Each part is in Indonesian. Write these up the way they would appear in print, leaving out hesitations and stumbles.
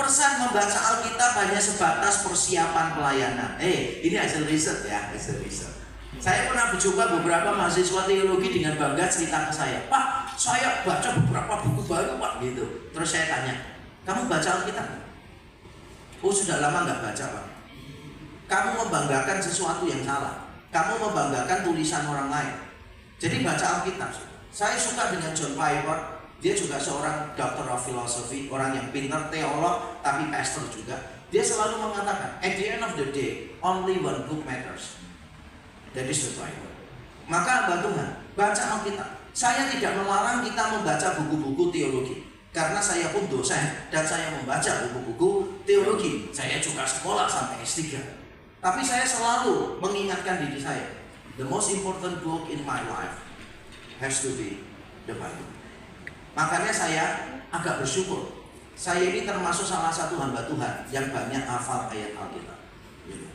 membaca Alkitab hanya sebatas persiapan pelayanan. Ini hasil riset ya, hasil riset. Saya pernah berjumpa beberapa mahasiswa teologi dengan bangga cerita ke saya, "Pak, saya baca beberapa buku baru Pak," gitu. Terus saya tanya, "Kamu baca Alkitab?" "Oh, sudah lama nggak baca Pak." Kamu membanggakan sesuatu yang salah. Kamu membanggakan tulisan orang lain. Jadi baca Alkitab. Saya suka dengan John Piper. Dia juga seorang doctor of philosophy, orang yang pintar, teolog, tapi pastor juga. Dia selalu mengatakan, at the end of the day, only one book matters. That is the Bible. Maka hamba Tuhan, baca Alkitab. Saya tidak melarang kita membaca buku-buku teologi, karena saya pun dosen dan saya membaca buku-buku teologi. Saya juga sekolah sampai S3. Tapi saya selalu mengingatkan diri saya, the most important book in my life has to be the Bible. Makanya saya agak bersyukur. Saya ini termasuk salah satu hamba Tuhan yang banyak hafal ayat Alkitab.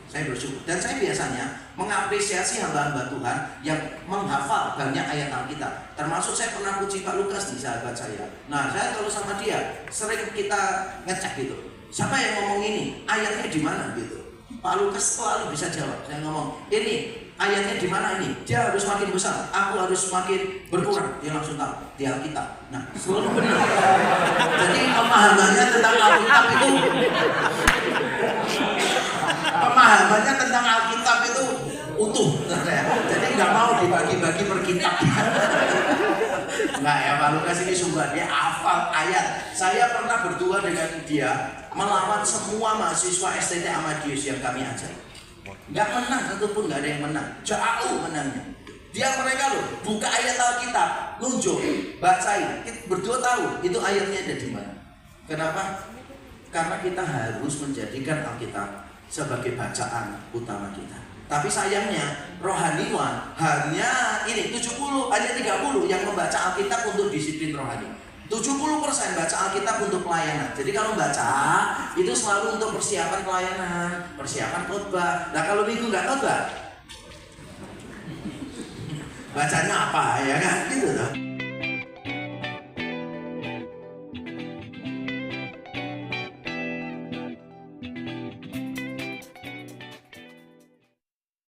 Saya bersyukur. Dan saya biasanya mengapresiasi hamba-hamba Tuhan yang menghafal banyak ayat Alkitab. Termasuk saya pernah puji Pak Lukas nih, sahabat saya. Nah, saya kalau sama dia sering kita ngecek gitu. Siapa yang ngomong ini? Ayatnya di mana gitu? Pak Lukas selalu bisa jawab. Saya ngomong, "Ini ayatnya di mana ini? Dia harus makin besar, aku harus makin berkurang." Dia langsung tahu di Alkitab. Nah, selalu benar. Jadi pemahamannya tentang Alkitab itu utuh. Jadi nggak mau dibagi-bagi per kitab. Enggak ya, Pak Lukas ini sungguh dia hafal ayat. Saya pernah berdua dengan dia melawan semua mahasiswa STT Amadius yang kami ajar. Nggak menang satupun, nggak ada yang menang. Jauh menangnya. Dia mereka loh buka ayat Alkitab, nunjuk, bacain. Kita berdua tahu itu ayatnya ada di mana. Kenapa? Karena kita harus menjadikan Alkitab sebagai bacaan utama kita. Tapi sayangnya rohaniwan hanya ini 70, hanya 30 yang membaca Alkitab untuk disiplin rohani. 70% baca Alkitab untuk pelayanan. Jadi kalau baca itu selalu untuk persiapan pelayanan, persiapan khotbah. Nah kalau minggu nggak khotbah, bacanya apa ya kan gitu loh.